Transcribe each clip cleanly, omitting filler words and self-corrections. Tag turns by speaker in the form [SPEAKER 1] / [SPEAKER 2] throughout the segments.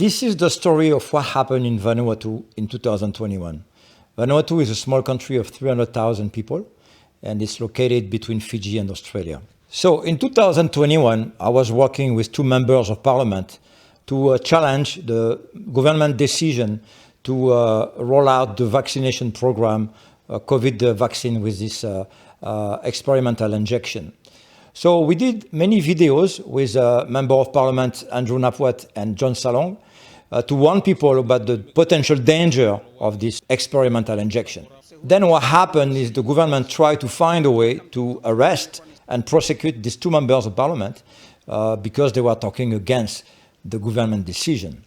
[SPEAKER 1] This is the story of what happened in Vanuatu in 2021. Vanuatu is a small country of 300,000 people, and it's located between Fiji and Australia. So in 2021, I was working with two members of parliament to challenge the government decision to roll out the vaccination program, COVID vaccine with this experimental injection. So we did many videos with Member of Parliament Andrew Napwat and John Salong to warn people about the potential danger of this experimental injection. Then what happened is the government tried to find a way to arrest and prosecute these two members of parliament because they were talking against the government decision.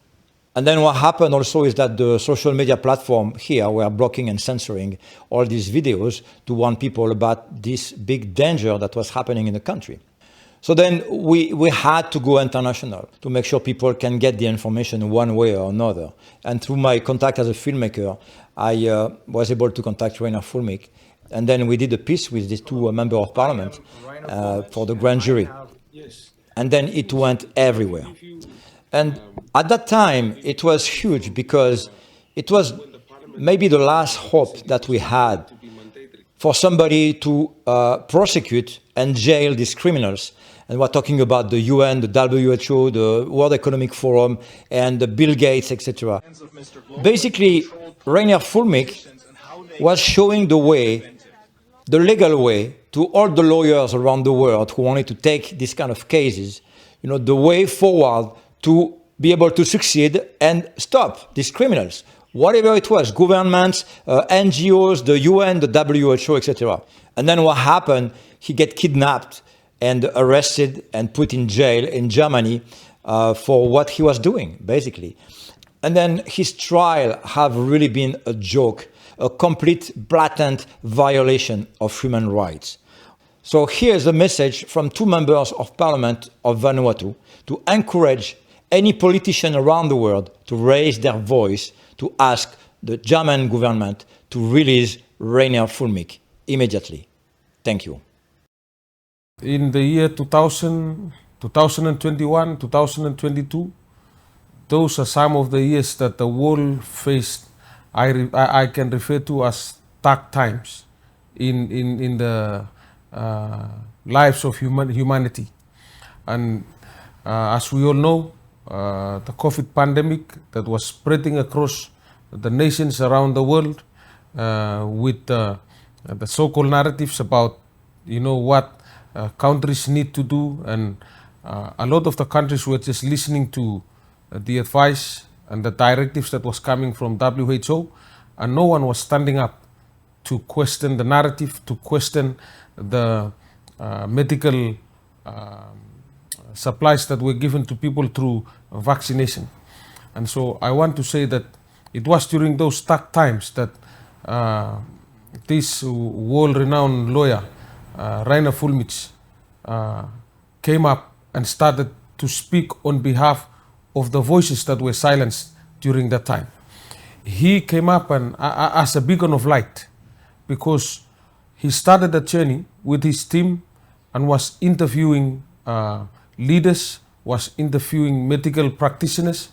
[SPEAKER 1] And then what happened also is that the social media platform here were blocking and censoring all these videos to warn people about this big danger that was happening in the country. So then we had to go international to make sure people can get the information one way or another. And through my contact as a filmmaker, I was able to contact Reiner Fuellmich. And then we did a piece with these two members of parliament for the grand jury. And then it went everywhere. And at that time, it was huge because it was maybe the last hope that we had for somebody to prosecute and jail these criminals. And we're talking about the UN, the WHO, the World Economic Forum, and the Bill Gates, etc. Basically, Reiner Fuellmich was showing the way, the legal way, to all the lawyers around the world who wanted to take these kind of cases, the way forward to be able to succeed and stop these criminals, whatever it was, governments, NGOs, the UN, the WHO, etc. And then what happened, he get kidnapped and arrested and put in jail in Germany for what he was doing, basically. And then his trial have really been a joke, a complete blatant violation of human rights. So here's a message from two members of parliament of Vanuatu to encourage any politician around the world to raise their voice to ask the German government to release Reiner Fuellmich immediately. Thank you.
[SPEAKER 2] In the year 2000, 2021, 2022, those are some of the years that the world faced, I can refer to as dark times in the lives of humanity. And as we all know, the COVID pandemic that was spreading across the nations around the world with the so-called narratives about, what countries need to do. And a lot of the countries were just listening to the advice and the directives that was coming from WHO, and no one was standing up to question the narrative, to question the medical supplies that were given to people through vaccination. And so I want to say that it was during those dark times that this world-renowned lawyer, Reiner Fuellmich, came up and started to speak on behalf of the voices that were silenced during that time. He came up and as a beacon of light, because he started a journey with his team and was interviewing leaders, was interviewing medical practitioners,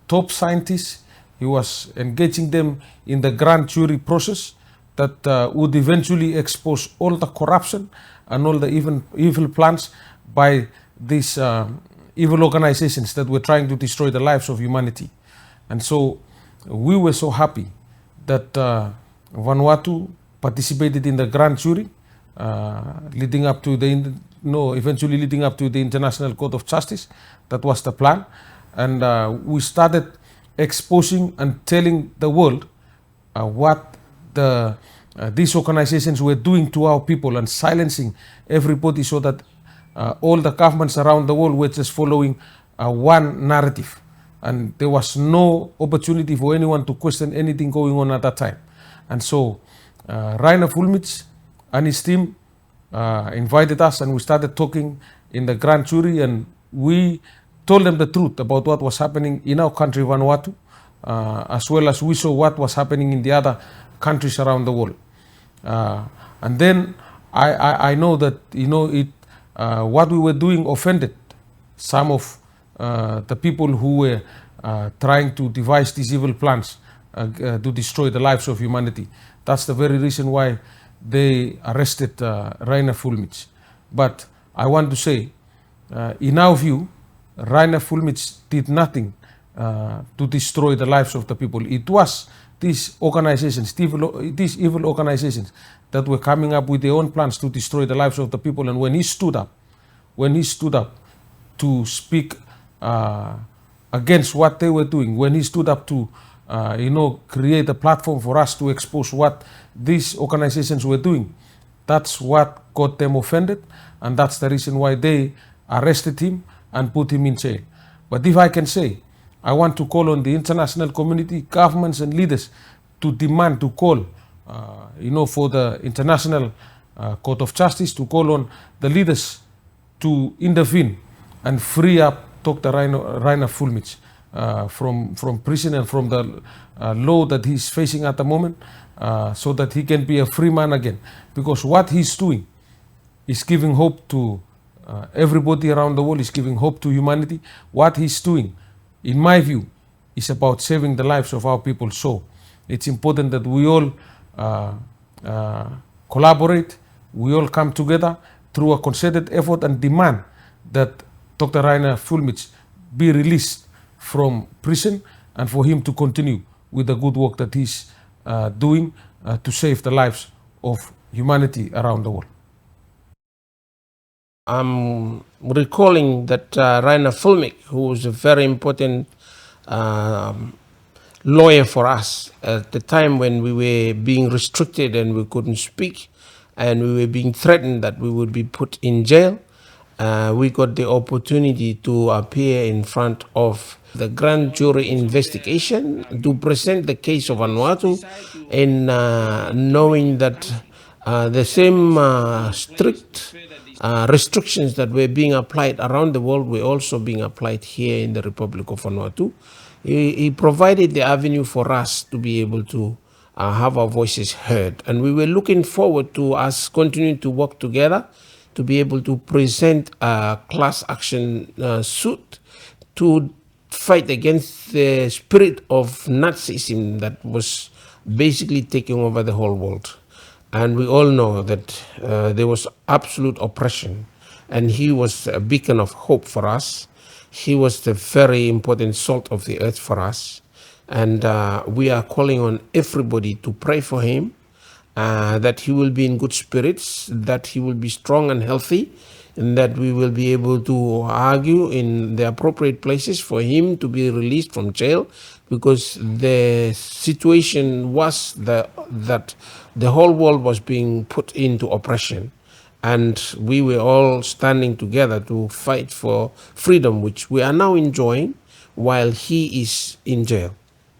[SPEAKER 2] top scientists. He was engaging them in the grand jury process that would eventually expose all the corruption and all the evil plans by these evil organizations that were trying to destroy the lives of humanity. And so we were so happy that Vanuatu participated in the grand jury, leading up to eventually leading up to the International Court of Justice. That was the plan. And we started exposing and telling the world what these organizations were doing to our people and silencing everybody, so that all the governments around the world were just following one narrative. And there was no opportunity for anyone to question anything going on at that time. And so Reiner Fuellmich and his team invited us, and we started talking in the grand jury, and we told them the truth about what was happening in our country, Vanuatu, as well as we saw what was happening in the other countries around the world. And then I know that what we were doing offended some of the people who were trying to devise these evil plans to destroy the lives of humanity. That's the very reason why they arrested Reiner Fuellmich. But I want to say, in our view, Reiner Fuellmich did nothing to destroy the lives of the people. It was these organizations, these evil organizations that were coming up with their own plans to destroy the lives of the people. And when he stood up to speak against what they were doing, when he stood up to create a platform for us to expose what these organizations were doing, that's what got them offended, and that's the reason why they arrested him and put him in jail. But if I can say, I want to call on the international community, governments and leaders to demand, to call, for the International Court of Justice, to call on the leaders to intervene and free up Dr. Reiner Fuellmich from prison and from the law that he's facing at the moment, so that he can be a free man again. Because what he's doing is giving hope to everybody around the world, is giving hope to humanity. What he's doing, in my view, is about saving the lives of our people. So it's important that we all collaborate, we all come together through a concerted effort and demand that Dr. Reiner Fuellmich be released from prison and for him to continue with the good work that he's doing to save the lives of humanity around the world.
[SPEAKER 3] I'm recalling that Reiner Fuellmich, who was a very important lawyer for us at the time when we were being restricted and we couldn't speak, and we were being threatened that we would be put in jail. We got the opportunity to appear in front of the grand jury investigation to present the case of Vanuatu, and knowing that the same strict restrictions that were being applied around the world were also being applied here in the Republic of Vanuatu. He provided the avenue for us to be able to have our voices heard. And we were looking forward to us continuing to work together to be able to present a class action suit to fight against the spirit of Nazism that was basically taking over the whole world. And we all know that there was absolute oppression, and he was a beacon of hope for us. He was the very important salt of the earth for us. And we are calling on everybody to pray for him, that he will be in good spirits, that he will be strong and healthy, and that we will be able to argue in the appropriate places for him to be released from jail, because the situation was that the whole world was being put into oppression. And we were all standing together to fight for freedom, which we are now enjoying while he is in jail.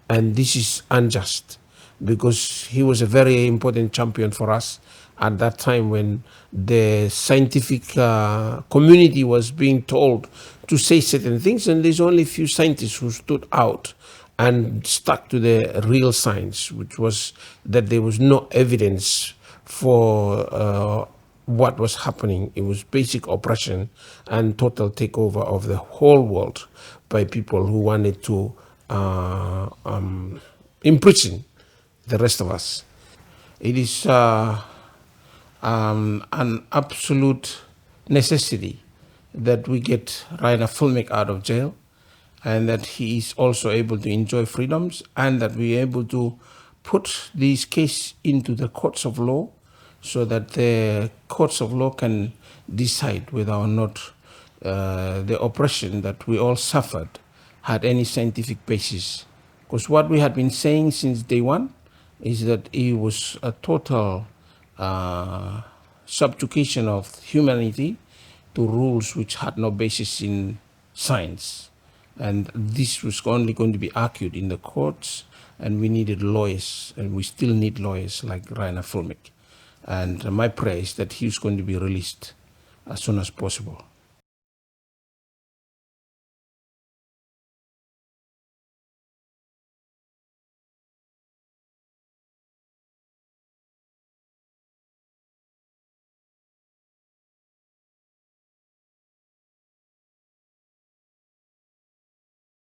[SPEAKER 3] And this is unjust, because he was a very important champion for us at that time when the scientific community was being told to say certain things, and there's only a few scientists who stood out and stuck to the real science, which was that there was no evidence for what was happening. It was basic oppression and total takeover of the whole world by people who wanted to imprison the rest of us. It is an absolute necessity that we get Reiner Fuellmich out of jail, and that he is also able to enjoy freedoms, and that we are able to put these cases into the courts of law, so that the courts of law can decide whether or not the oppression that we all suffered had any scientific basis. Because what we had been saying since day one is that it was a total subjugation of humanity to rules which had no basis in science. And this was only going to be argued in the courts, and we needed lawyers, and we still need lawyers like Reiner Fuellmich. And my prayer is that he's going to be released as soon as possible.